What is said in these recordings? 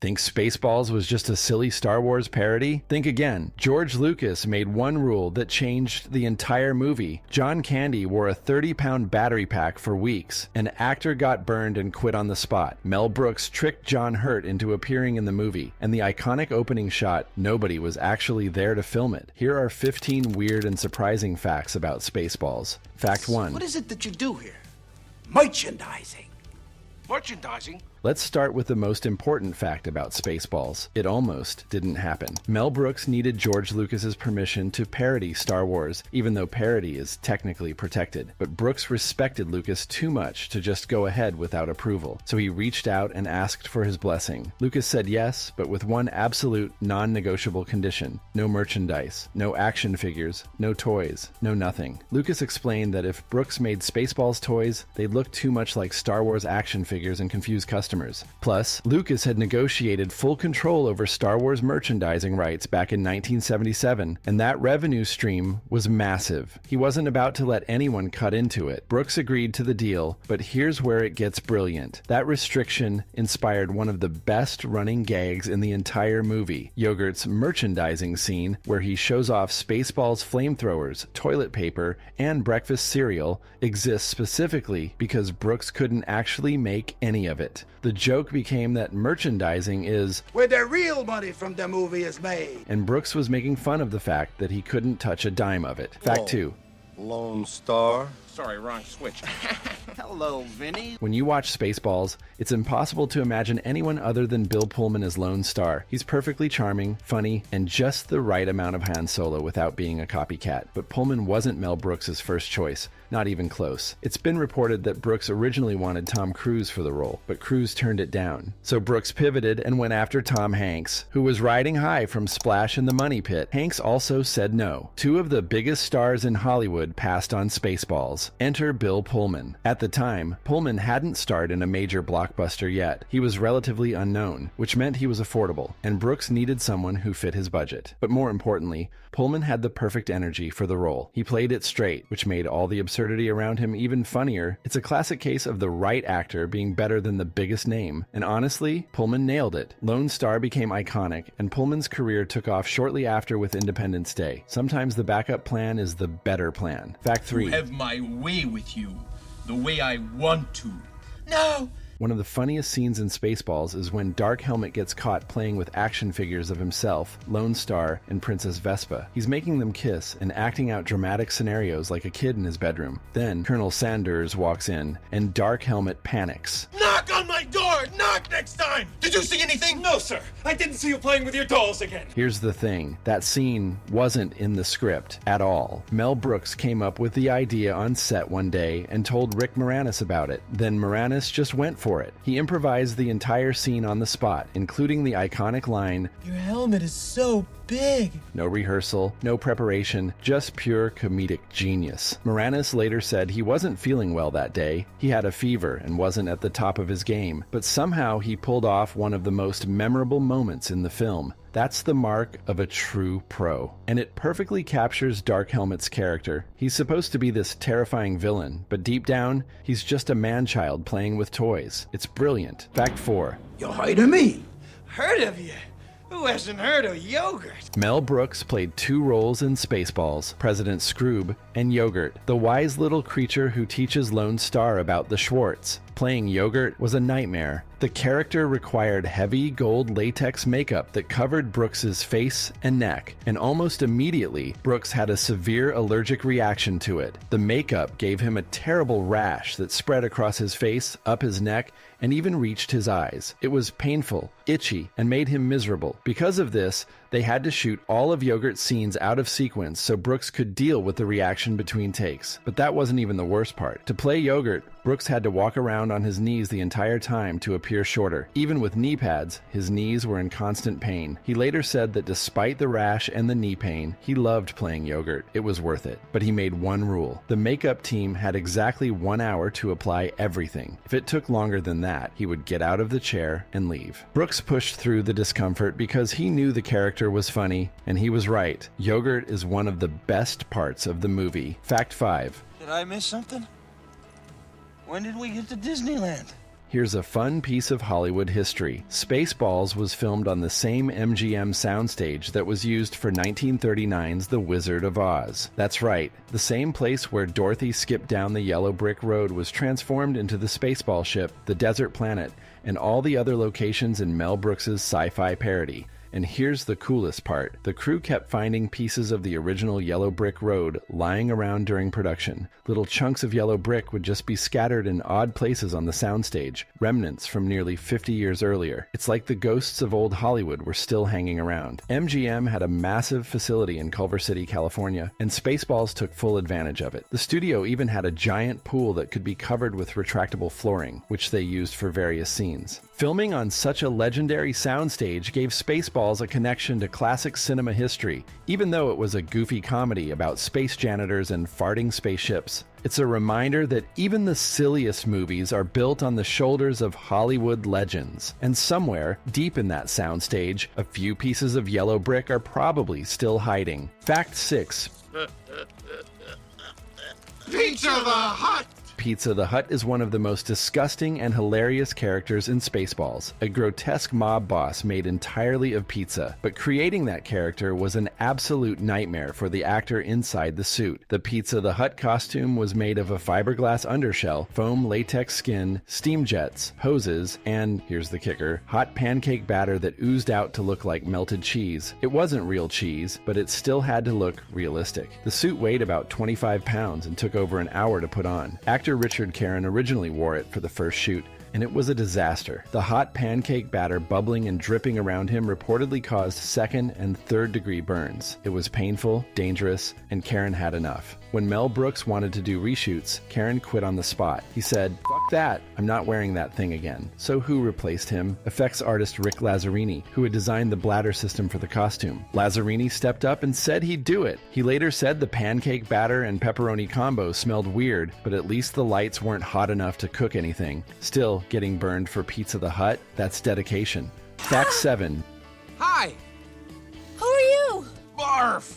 Think Spaceballs was just a silly Star Wars parody? Think again. George Lucas made one rule that changed the entire movie. John Candy wore a 30-pound battery pack for weeks. An actor got burned and quit on the spot. Mel Brooks tricked John Hurt into appearing in the movie. And the iconic opening shot, nobody was actually there to film it. Here are 15 weird and surprising facts about Spaceballs. Fact 1. What is it that you do here? Merchandising. Merchandising? Let's start with the most important fact about Spaceballs. It almost didn't happen. Mel Brooks needed George Lucas's permission to parody Star Wars, even though parody is technically protected. But Brooks respected Lucas too much to just go ahead without approval, so he reached out and asked for his blessing. Lucas said yes, but with one absolute non-negotiable condition: no merchandise, no action figures, no toys, no nothing. Lucas explained that if Brooks made Spaceballs toys, they'd look too much like Star Wars action figures and confuse customers. Plus, Lucas had negotiated full control over Star Wars merchandising rights back in 1977, and that revenue stream was massive. He wasn't about to let anyone cut into it. Brooks agreed to the deal, but here's where it gets brilliant. That restriction inspired one of the best running gags in the entire movie, Yogurt's merchandising scene, where he shows off Spaceballs flamethrowers, toilet paper, and breakfast cereal, exists specifically because Brooks couldn't actually make any of it. The joke became that merchandising is where the real money from the movie is made. And Brooks was making fun of the fact that he couldn't touch a dime of it. Fact 2. Lone Star. Sorry, wrong switch. Hello, Vinny. When you watch Spaceballs, it's impossible to imagine anyone other than Bill Pullman as Lone Star. He's perfectly charming, funny, and just the right amount of Han Solo without being a copycat. But Pullman wasn't Mel Brooks' first choice. Not even close. It's been reported that Brooks originally wanted Tom Cruise for the role, but Cruise turned it down. So Brooks pivoted and went after Tom Hanks, who was riding high from Splash in the Money Pit. Hanks also said no. Two of the biggest stars in Hollywood passed on Spaceballs. Enter Bill Pullman. At the time, Pullman hadn't starred in a major blockbuster yet. He was relatively unknown, which meant he was affordable, and Brooks needed someone who fit his budget. But more importantly, Pullman had the perfect energy for the role. He played it straight, which made all the absurdity around him even funnier. It's a classic case of the right actor being better than the biggest name. And honestly, Pullman nailed it. Lone Star became iconic, and Pullman's career took off shortly after with Independence Day. Sometimes the backup plan is the better plan. Fact 3. To have my way with you, the way I want to. No! One of the funniest scenes in Spaceballs is when Dark Helmet gets caught playing with action figures of himself, Lone Star, and Princess Vespa. He's making them kiss and acting out dramatic scenarios like a kid in his bedroom. Then Colonel Sanders walks in, and Dark Helmet panics. Knock on my door! Knock next time! Did you see anything? No, sir. I didn't see you playing with your dolls again. Here's the thing. That scene wasn't in the script at all. Mel Brooks came up with the idea on set one day and told Rick Moranis about it. Then Moranis just went for it. He improvised the entire scene on the spot, including the iconic line, Your helmet is so big. No rehearsal, no preparation, just pure comedic genius. Moranis later said he wasn't feeling well that day. He had a fever and wasn't at the top of his game, but somehow he pulled off one of the most memorable moments in the film. That's the mark of a true pro. And it perfectly captures Dark Helmet's character. He's supposed to be this terrifying villain, but deep down, he's just a man-child playing with toys. It's brilliant. Fact 4. You heard of me? Heard of you? Who hasn't heard of yogurt? Mel Brooks played 2 roles in Spaceballs, President Scroob and Yogurt, the wise little creature who teaches Lone Star about the Schwartz. Playing Yogurt was a nightmare. The character required heavy gold latex makeup that covered Brooks's face and neck, and almost immediately, Brooks had a severe allergic reaction to it. The makeup gave him a terrible rash that spread across his face, up his neck, and even reached his eyes. It was painful, itchy, and made him miserable. Because of this, they had to shoot all of Yogurt's scenes out of sequence so Brooks could deal with the reaction between takes. But that wasn't even the worst part. To play Yogurt, Brooks had to walk around on his knees the entire time to appear shorter. Even with knee pads, his knees were in constant pain. He later said that despite the rash and the knee pain, he loved playing Yogurt. It was worth it. But he made one rule. The makeup team had exactly 1 hour to apply everything. If it took longer than that, he would get out of the chair and leave. Brooks pushed through the discomfort because he knew the character was funny, and he was right. Yogurt is one of the best parts of the movie. Fact 5. Did I miss something? When did we get to Disneyland? Here's a fun piece of Hollywood history. Spaceballs was filmed on the same MGM soundstage that was used for 1939's The Wizard of Oz. That's right, the same place where Dorothy skipped down the yellow brick road was transformed into the Spaceball ship, the desert planet, and all the other locations in Mel Brooks' sci-fi parody. And here's the coolest part. The crew kept finding pieces of the original yellow brick road lying around during production. Little chunks of yellow brick would just be scattered in odd places on the soundstage, remnants from nearly 50 years earlier. It's like the ghosts of old Hollywood were still hanging around. MGM had a massive facility in Culver City, California, and Spaceballs took full advantage of it. The studio even had a giant pool that could be covered with retractable flooring, which they used for various scenes. Filming on such a legendary soundstage gave Spaceballs a connection to classic cinema history, even though it was a goofy comedy about space janitors and farting spaceships. It's a reminder that even the silliest movies are built on the shoulders of Hollywood legends. And somewhere, deep in that soundstage, a few pieces of yellow brick are probably still hiding. Fact 6. Pizza the Hut! Pizza the Hut is one of the most disgusting and hilarious characters in Spaceballs, a grotesque mob boss made entirely of pizza. But creating that character was an absolute nightmare for the actor inside the suit. The Pizza the Hut costume was made of a fiberglass undershell, foam latex skin, steam jets, hoses, and, here's the kicker, hot pancake batter that oozed out to look like melted cheese. It wasn't real cheese, but it still had to look realistic. The suit weighed about 25 pounds and took over an hour to put on. Actor Richard Caron originally wore it for the first shoot, and it was a disaster. The hot pancake batter bubbling and dripping around him reportedly caused second and third degree burns. It was painful, dangerous, and Caron had enough. When Mel Brooks wanted to do reshoots, Caron quit on the spot. He said, "Fuck that, I'm not wearing that thing again." So who replaced him? Effects artist Rick Lazzarini, who had designed the bladder system for the costume. Lazzarini stepped up and said he'd do it. He later said the pancake batter and pepperoni combo smelled weird, but at least the lights weren't hot enough to cook anything. Still, getting burned for Pizza the Hut? That's dedication. Fact 7. Hi! Who are you? Barf!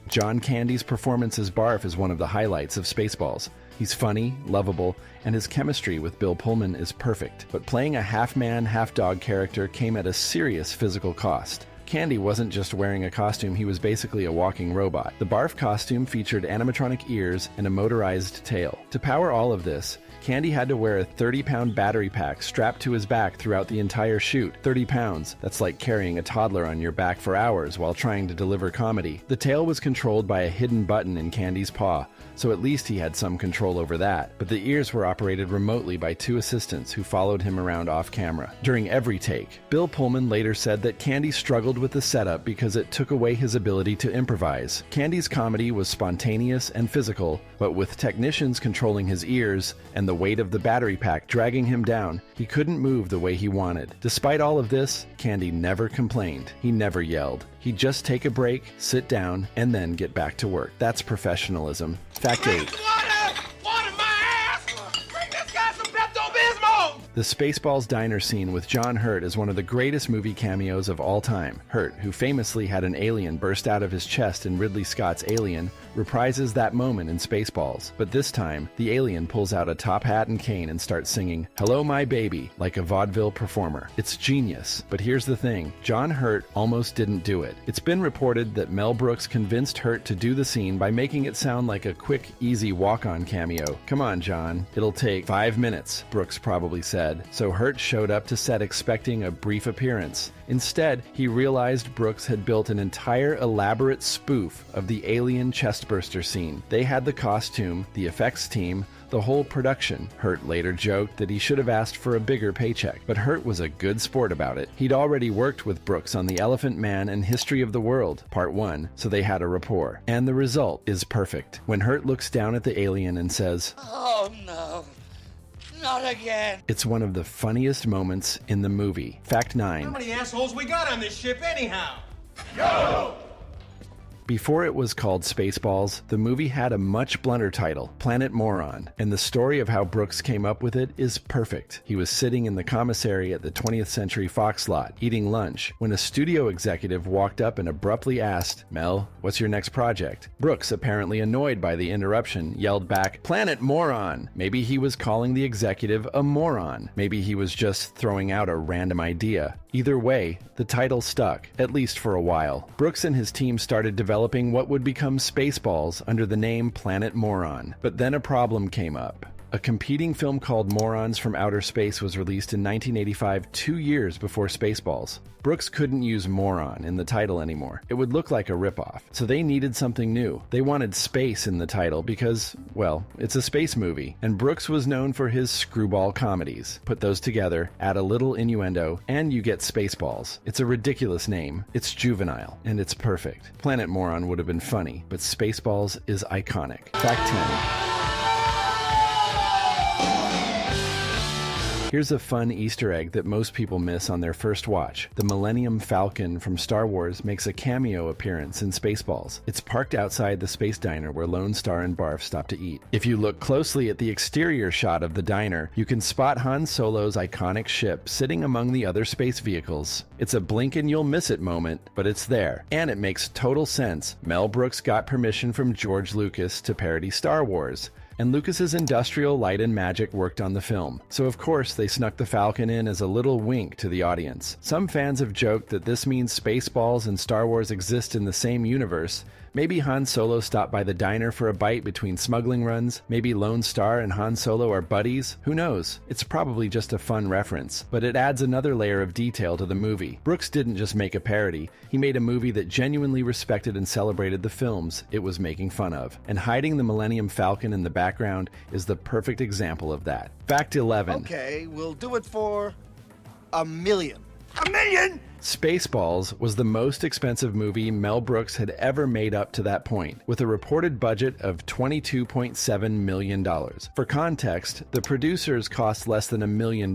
John Candy's performance as Barf is one of the highlights of Spaceballs. He's funny, lovable, and his chemistry with Bill Pullman is perfect. But playing a half-man, half-dog character came at a serious physical cost. Candy wasn't just wearing a costume, he was basically a walking robot. The Barf costume featured animatronic ears and a motorized tail. To power all of this, Candy had to wear a 30-pound battery pack strapped to his back throughout the entire shoot. 30 pounds. That's like carrying a toddler on your back for hours while trying to deliver comedy. The tail was controlled by a hidden button in Candy's paw, so at least he had some control over that. But the ears were operated remotely by 2 assistants who followed him around off-camera. During every take, Bill Pullman later said that Candy struggled with the setup because it took away his ability to improvise. Candy's comedy was spontaneous and physical, but with technicians controlling his ears and the weight of the battery pack dragging him down, he couldn't move the way he wanted. Despite all of this, Candy never complained. He never yelled. He'd just take a break, sit down, and then get back to work. That's professionalism. Fact 8. Water my ass! Bring this guy some Pepto-Bismol! The Spaceballs diner scene with John Hurt is one of the greatest movie cameos of all time. Hurt, who famously had an alien burst out of his chest in Ridley Scott's Alien, reprises that moment in Spaceballs. But this time, the alien pulls out a top hat and cane and starts singing "Hello My Baby" like a vaudeville performer. It's genius. But here's the thing, John Hurt almost didn't do it. It's been reported that Mel Brooks convinced Hurt to do the scene by making it sound like a quick, easy walk-on cameo. "Come on, John. It'll take 5 minutes," Brooks probably said. So Hurt showed up to set expecting a brief appearance. Instead, he realized Brooks had built an entire elaborate spoof of the alien chestburster scene. They had the costume, the effects team, the whole production. Hurt later joked that he should have asked for a bigger paycheck, but Hurt was a good sport about it. He'd already worked with Brooks on The Elephant Man and History of the World, Part 1, so they had a rapport. And the result is perfect. When Hurt looks down at the alien and says, Oh no, not again. it's one of the funniest moments in the movie. Fact 9. How many assholes we got on this ship anyhow? Before it was called Spaceballs, the movie had a much blunter title, Planet Moron, and the story of how Brooks came up with it is perfect. He was sitting in the commissary at the 20th Century Fox lot, eating lunch, when a studio executive walked up and abruptly asked, "Mel, what's your next project?" Brooks, apparently annoyed by the interruption, yelled back, "Planet Moron!" Maybe he was calling the executive a moron. Maybe he was just throwing out a random idea. Either way, the title stuck, at least for a while. Brooks and his team started developing what would become Spaceballs under the name Planet Moron. But then a problem came up. A competing film called Morons from Outer Space was released in 1985, 2 years before Spaceballs. Brooks couldn't use moron in the title anymore. It would look like a ripoff. So they needed something new. They wanted space in the title because, well, it's a space movie. And Brooks was known for his screwball comedies. Put those together, add a little innuendo, and you get Spaceballs. It's a ridiculous name. It's juvenile. And it's perfect. Planet Moron would have been funny, but Spaceballs is iconic. Fact 10. Here's a fun Easter egg that most people miss on their first watch. The Millennium Falcon from Star Wars makes a cameo appearance in Spaceballs. It's parked outside the space diner where Lone Star and Barf stop to eat. If you look closely at the exterior shot of the diner, you can spot Han Solo's iconic ship sitting among the other space vehicles. It's a blink and you'll miss it moment, but it's there. And it makes total sense. Mel Brooks got permission from George Lucas to parody Star Wars. And Lucas's Industrial Light and Magic worked on the film, so of course they snuck the Falcon in as a little wink to the audience. Some fans have joked that this means Spaceballs and Star Wars exist in the same universe. Maybe Han Solo stopped by the diner for a bite between smuggling runs. Maybe Lone Star and Han Solo are buddies. Who knows? It's probably just a fun reference, but it adds another layer of detail to the movie. Brooks didn't just make a parody. He made a movie that genuinely respected and celebrated the films it was making fun of. And hiding the Millennium Falcon in the background is the perfect example of that. Fact 11. Okay, we'll do it for $1 million. $1 million?! Spaceballs was the most expensive movie Mel Brooks had ever made up to that point, with a reported budget of $22.7 million. For context, the producers cost less than $1 million.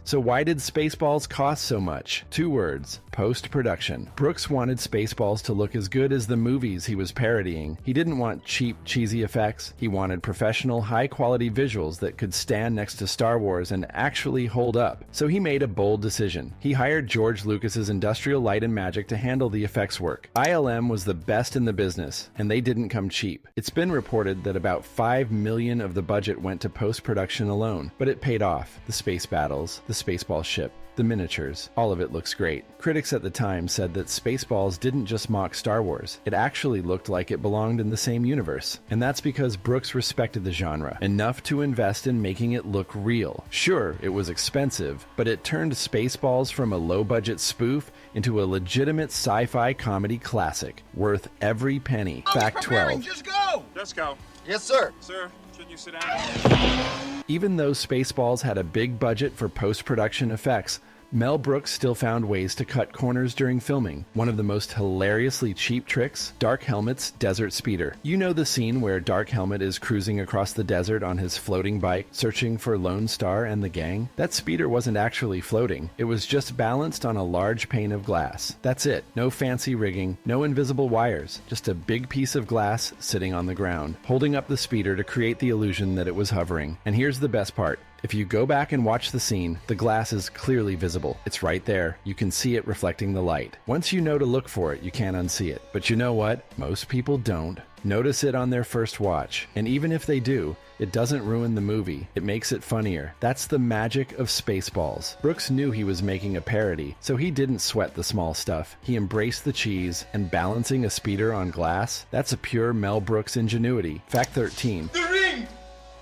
So why did Spaceballs cost so much? 2 words: post-production. Brooks wanted Spaceballs to look as good as the movies he was parodying. He didn't want cheap, cheesy effects. He wanted professional, high-quality visuals that could stand next to Star Wars and actually hold up. So he made a bold decision. He hired George Lucas's Industrial Light and Magic to handle the effects work. ILM was the best in the business, and they didn't come cheap. It's been reported that about $5 million of the budget went to post-production alone, but it paid off. The space battles, the Spaceball ship, the miniatures, all of it looks great. Critics at the time said that Spaceballs didn't just mock Star Wars, it actually looked like it belonged in the same universe. And that's because Brooks respected the genre enough to invest in making it look real. Sure, it was expensive, but it turned Spaceballs from a low-budget spoof into a legitimate sci-fi comedy classic, worth every penny. Fact 12. Just go! Let's go. Yes, sir. Sir, shouldn't you sit down? Even though Spaceballs had a big budget for post-production effects, Mel Brooks still found ways to cut corners during filming. One of the most hilariously cheap tricks, Dark Helmet's desert speeder. You know the scene where Dark Helmet is cruising across the desert on his floating bike, searching for Lone Star and the gang? That speeder wasn't actually floating. It was just balanced on a large pane of glass. That's it. No fancy rigging, no invisible wires, just a big piece of glass sitting on the ground, holding up the speeder to create the illusion that it was hovering. And here's the best part. If you go back and watch the scene, the glass is clearly visible. It's right there. You can see it reflecting the light. Once you know to look for it, you can't unsee it. But you know what? Most people don't. Notice it on their first watch. And even if they do, it doesn't ruin the movie. It makes it funnier. That's the magic of Spaceballs. Brooks knew he was making a parody, so he didn't sweat the small stuff. He embraced the cheese, and balancing a speeder on glass, that's a pure Mel Brooks ingenuity. Fact 13. The ring!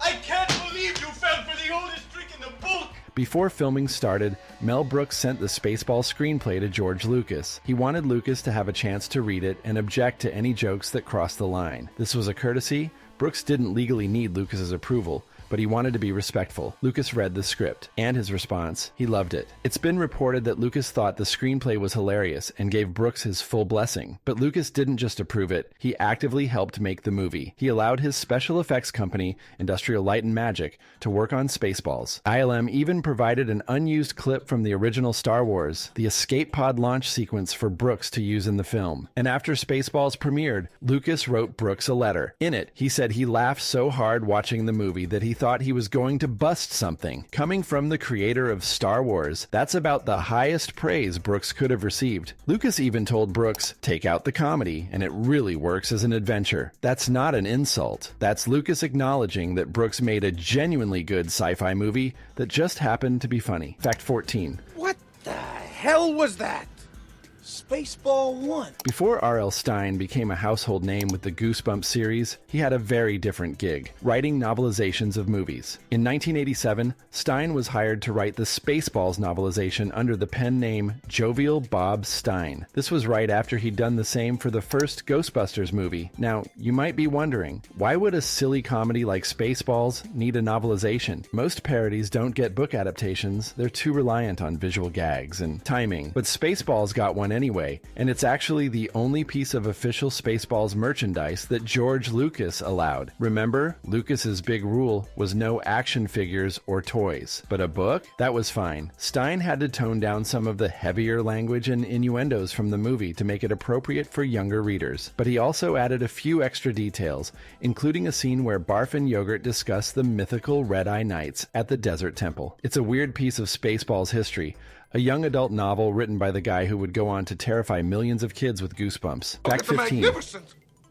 I can't believe you fell for the oldest trick in the book! Before filming started, Mel Brooks sent the Spaceball screenplay to George Lucas. He wanted Lucas to have a chance to read it and object to any jokes that crossed the line. This was a courtesy. Brooks didn't legally need Lucas's approval, but he wanted to be respectful. Lucas read the script, and his response, he loved it. It's been reported that Lucas thought the screenplay was hilarious and gave Brooks his full blessing. But Lucas didn't just approve it, he actively helped make the movie. He allowed his special effects company, Industrial Light and Magic, to work on Spaceballs. ILM even provided an unused clip from the original Star Wars, the escape pod launch sequence for Brooks to use in the film. And after Spaceballs premiered, Lucas wrote Brooks a letter. In it, he said he laughed so hard watching the movie that he thought he was going to bust something. Coming from the creator of Star Wars, that's about the highest praise Brooks could have received. Lucas even told Brooks, take out the comedy, and it really works as an adventure. That's not an insult. That's Lucas acknowledging that Brooks made a genuinely good sci-fi movie that just happened to be funny. Fact 14. What the hell was that? Spaceball One. Before R.L. Stine became a household name with the Goosebumps series, he had a very different gig, writing novelizations of movies. In 1987, Stine was hired to write the Spaceballs novelization under the pen name Jovial Bob Stine. This was right after he'd done the same for the first Ghostbusters movie. Now, you might be wondering, why would a silly comedy like Spaceballs need a novelization? Most parodies don't get book adaptations, they're too reliant on visual gags and timing, but Spaceballs got one anyway, and it's actually the only piece of official Spaceballs merchandise that George Lucas allowed. Remember, Lucas's big rule was no action figures or toys. But a book? That was fine. Stine had to tone down some of the heavier language and innuendos from the movie to make it appropriate for younger readers. But he also added a few extra details, including a scene where Barf and Yogurt discuss the mythical Red-Eye Knights at the Desert Temple. It's a weird piece of Spaceballs history, a young adult novel written by the guy who would go on to terrify millions of kids with Goosebumps. Fact 15.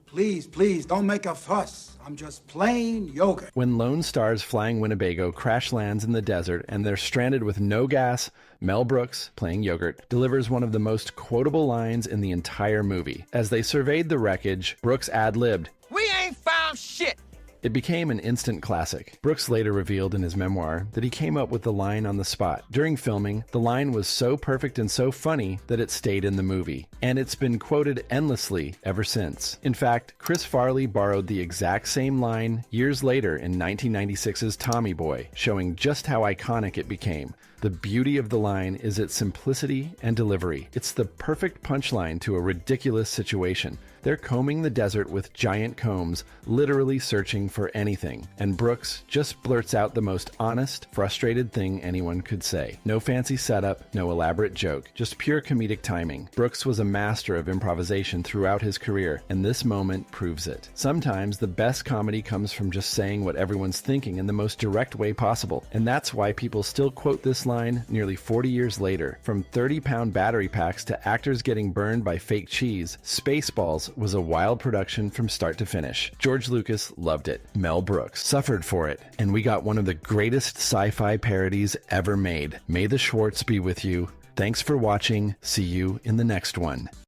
Please, don't make a fuss. I'm just plain yogurt. When Lone Star's flying Winnebago crash lands in the desert and they're stranded with no gas, Mel Brooks, playing Yogurt, delivers one of the most quotable lines in the entire movie. As they surveyed the wreckage, Brooks ad-libbed, We ain't found shit. It became an instant classic. Brooks later revealed in his memoir that he came up with the line on the spot. During filming, the line was so perfect and so funny that it stayed in the movie. And it's been quoted endlessly ever since. In fact, Chris Farley borrowed the exact same line years later in 1996's Tommy Boy, showing just how iconic it became. The beauty of the line is its simplicity and delivery. It's the perfect punchline to a ridiculous situation. They're combing the desert with giant combs, literally searching for anything. And Brooks just blurts out the most honest, frustrated thing anyone could say. No fancy setup, no elaborate joke, just pure comedic timing. Brooks was a master of improvisation throughout his career, and this moment proves it. Sometimes the best comedy comes from just saying what everyone's thinking in the most direct way possible. And that's why people still quote this line nearly 40 years later. From 30-pound battery packs to actors getting burned by fake cheese, Spaceballs was a wild production from start to finish. George Lucas loved it. Mel Brooks suffered for it. And we got one of the greatest sci-fi parodies ever made. May the Schwartz be with you. Thanks for watching. See you in the next one.